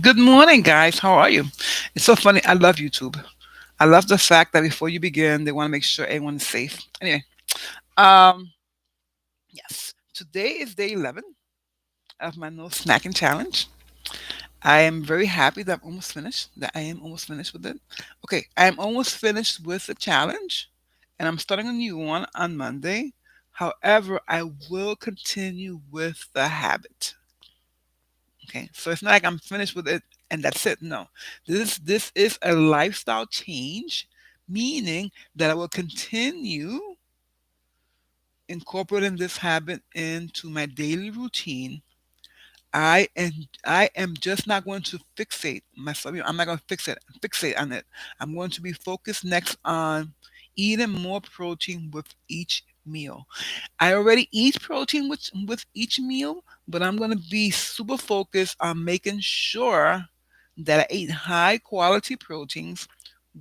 Good morning, guys. How are you? It's so funny. I love YouTube. I love the fact that before you begin, they want to make sure everyone is safe. Anyway, um, yes, today is day 11 of my no snacking challenge. I am very happy that I'm almost finished. That I am almost finished with it. Okay, I am almost finished with the challenge, and I'm starting a new one on Monday. However, I will continue with the habit. Okay, so it's not like I'm finished with it and that's it. No, this is a lifestyle change, meaning that I will continue incorporating this habit into my daily routine. I am just not going to fixate myself. I'm not going to fixate on it. I'm going to be focused next on eating more protein with each meal. I already eat protein with each meal, but I'm going to be super focused on making sure that I eat high quality proteins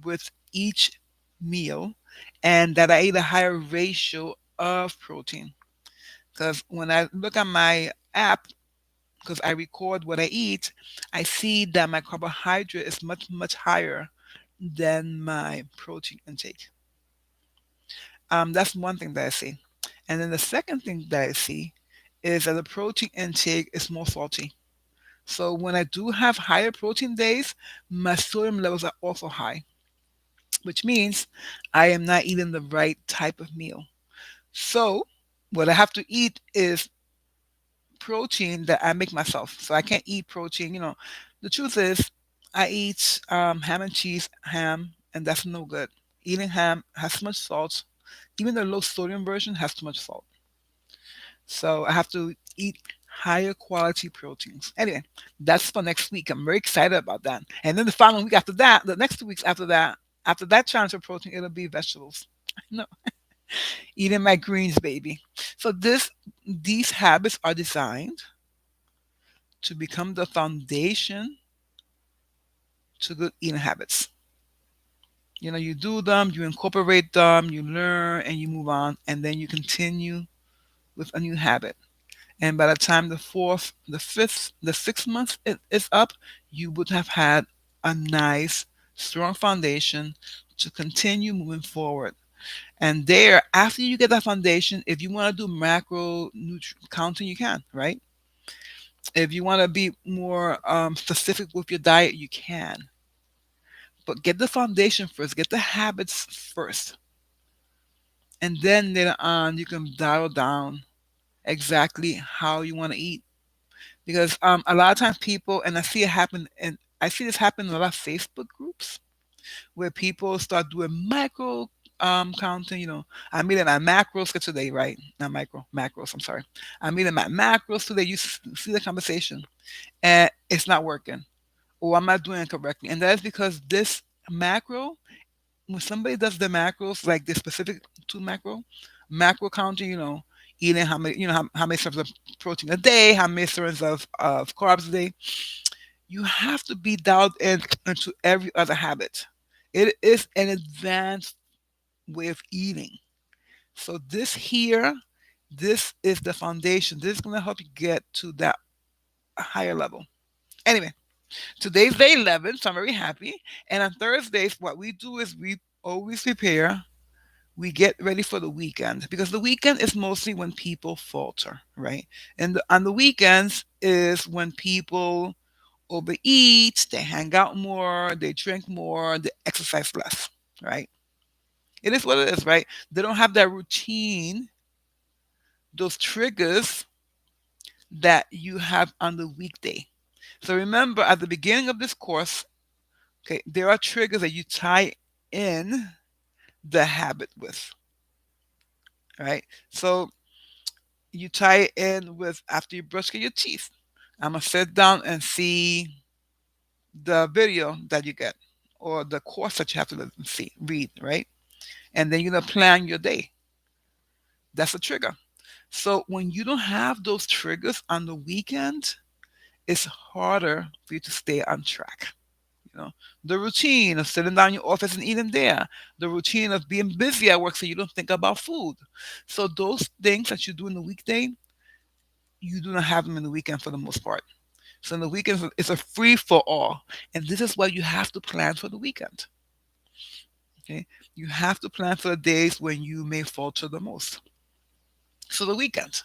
with each meal and that I eat a higher ratio of protein. Because when I look at my app, because I record what I eat, I see that my carbohydrate is much, much higher than my protein intake. That's one thing that I see. And then the second thing that I see is that the protein intake is more salty. So when I do have higher protein days, my sodium levels are also high, which means I am not eating the right type of meal. So what I have to eat is protein that I make myself. So I can't eat protein. The truth is, I eat ham and cheese, ham, and that's no good. Eating ham has too much salt. Even the low sodium version has too much salt. So I have to eat higher quality proteins. Anyway, that's for next week. I'm very excited about that. And then the following week after that, the next 2 weeks after that challenge of protein, it'll be vegetables. No, eating my greens, baby. So these habits are designed to become the foundation to good eating habits. You do them, you incorporate them, you learn, and you move on, and then you continue with a new habit. And by the time the fourth, the fifth, the 6 months is up, you would have had a nice, strong foundation to continue moving forward. And there, after you get that foundation, if you want to do macro counting, you can, right? If you want to be more specific with your diet, you can. But get the foundation first, get the habits first. And then later on, you can dial down exactly how you want to eat. Because a lot of times people, and I see this happen in a lot of Facebook groups where people start doing micro counting. I'm eating my macros for today, right? Not macros. I'm sorry. I'm eating my macros today. You see the conversation, and it's not working, or I'm not doing it correctly, and that is because this macro, when somebody does the macros, like the specific to macro counting, eating how many servings of protein a day, how many servings of carbs a day, you have to be dialed in into every other habit. It is an advanced way of eating. So this is the foundation. This is going to help you get to that higher level. Anyway, today's day 11, so I'm very happy. And on Thursdays, what we do is we always prepare, we get ready for the weekend because the weekend is mostly when people falter, right? And on the weekends is when people overeat, they hang out more, they drink more, they exercise less, right? It is what it is, right? They don't have that routine, those triggers that you have on the weekday. So remember, at the beginning of this course, okay, there are triggers that you tie in the habit with, right? So you tie it in with after you brush your teeth. I'm gonna sit down and see the video that you get or the course that you have to read, right? And then you're gonna plan your day. That's a trigger. So when you don't have those triggers on the weekend, it's harder for you to stay on track. You know, the routine of sitting down in your office and eating there, the routine of being busy at work so you don't think about food. So those things that you do in the weekday, you do not have them in the weekend for the most part. So the weekends it's a free for all, and this is why you have to plan for the weekend. Okay, you have to plan for the days when you may falter the most. So the weekend,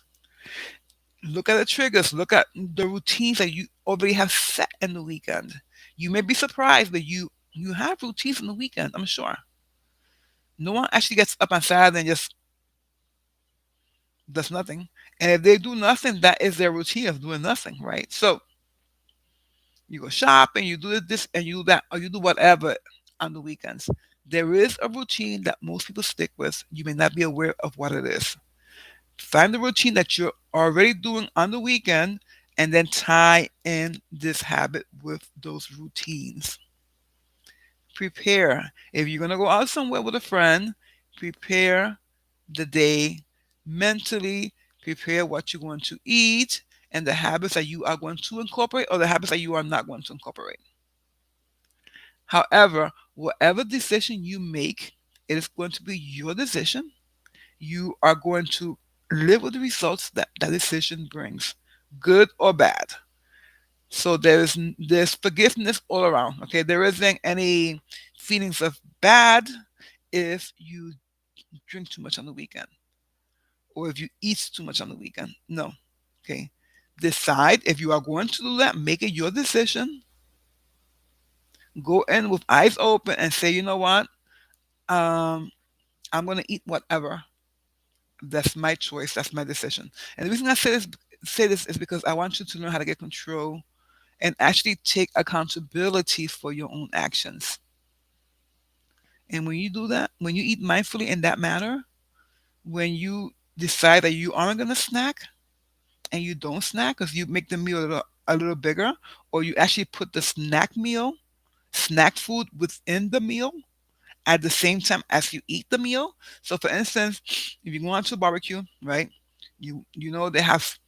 look at the triggers, look at the routines that you already have set in the weekend. You may be surprised, but you have routines in the weekend. I'm sure no one actually gets up on Saturday and just does nothing. And if they do nothing, that is their routine of doing nothing, right? So you go shopping, you do this and you do that, or you do whatever on the weekends. There is a routine that most people stick with. You may not be aware of what it is. Find the routine that you're already doing on the weekend and then tie in this habit with those routines. Prepare. If you're going to go out somewhere with a friend, prepare the day mentally, prepare what you're going to eat and the habits that you are going to incorporate or the habits that you are not going to incorporate. However, whatever decision you make, it is going to be your decision. You are going to live with the results that that decision brings, good or bad. So there's forgiveness all around. Okay, there isn't any feelings of bad if you drink too much on the weekend or if you eat too much on the weekend. No. Okay. Decide if you are going to do that, make it your decision. Go in with eyes open and say, you know what? Um, I'm going to eat whatever. That's my choice. That's my decision. And the reason I say this is because I want you to learn how to get control and actually take accountability for your own actions. And when you do that, when you eat mindfully in that manner, when you decide that you aren't going to snack and you don't snack because you make the meal a little bigger, or you actually put the snack food within the meal at the same time as you eat the meal. So, for instance, if you go out to a barbecue, right, you know they have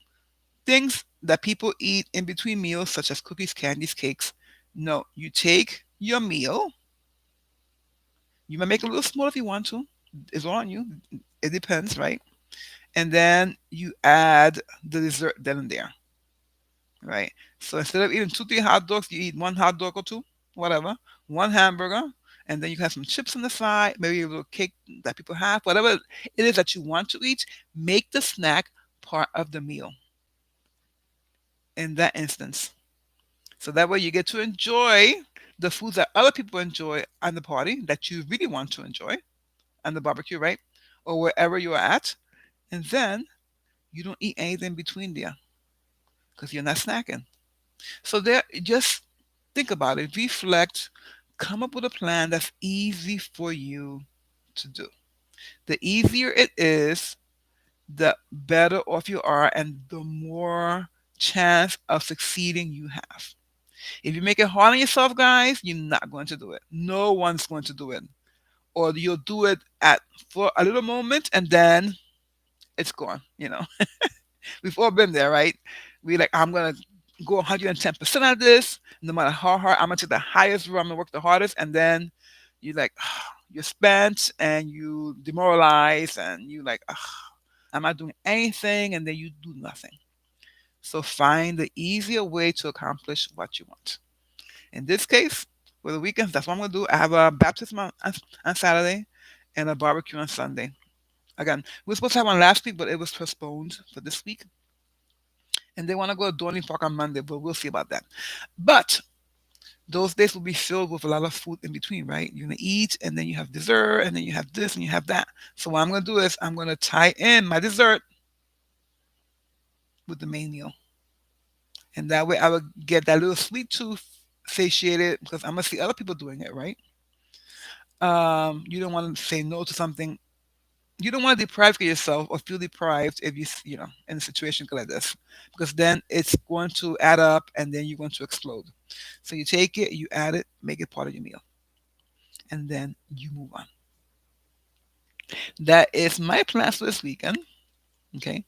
things that people eat in between meals, such as cookies, candies, cakes. No, you take your meal. You might make it a little small if you want to. It's all on you. It depends, right? And then you add the dessert then and there, right? So instead of eating two, three hot dogs, you eat one hot dog or two, whatever, one hamburger, and then you have some chips on the side, maybe a little cake that people have, whatever it is that you want to eat. Make the snack part of the meal in that instance. So that way you get to enjoy the foods that other people enjoy on the party that you really want to enjoy on the barbecue, right? Or wherever you're at. And then you don't eat anything between there because you're not snacking. So there, just think about it, reflect, come up with a plan that's easy for you to do. The easier it is, the better off you are and the more chance of succeeding you have. If you make it hard on yourself, guys, you're not going to do it. No one's going to do it. Or you'll do it at for a little moment and then it's gone. We've all been there, right? We like, I'm gonna go 110% of this, no matter how hard. I'm gonna take the highest route. I'm gonna work the hardest, and then you like, you're spent and you demoralize, and you like, I'm not doing anything, and then you do nothing. So find the easier way to accomplish what you want. In this case, for the weekends, that's what I'm gonna do. I have a baptism on Saturday and a barbecue on Sunday. Again, we were supposed to have one last week, but it was postponed for this week. And they want to go to Dorney Park on Monday, but we'll see about that. But those days will be filled with a lot of food in between, right? You're gonna eat, and then you have dessert, and then you have this, and you have that. So what I'm gonna do is I'm gonna tie in my dessert with the main meal, and that way I will get that little sweet tooth satiated because I'm gonna see other people doing it, right? You don't want to say no to something. You don't want to deprive yourself or feel deprived if in a situation like this, because then it's going to add up and then you're going to explode. So you take it, you add it, make it part of your meal, and then you move on. That is my plans for this weekend. Okay.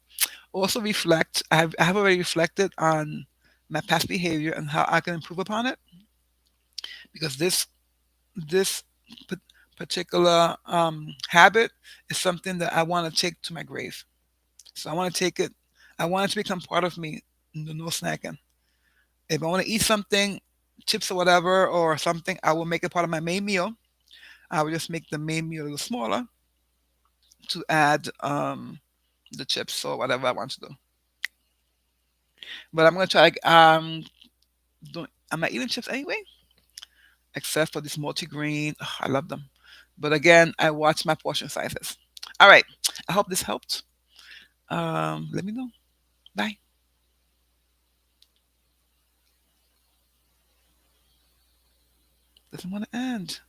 Also reflect. I have already reflected on my past behavior and how I can improve upon it, because this pa- particular habit is something that I want to take to my grave. So I want to take it. I want it to become part of me. No snacking. If I want to eat something, chips or whatever, or something, I will make it part of my main meal. I will just make the main meal a little smaller to add the chips or whatever I want to do. But I'm gonna try. I'm not eating chips anyway, except for this multigrain. Ugh, I love them. But again, I watch my portion sizes. All right. I hope this helped. Let me know. Bye. Doesn't want to end.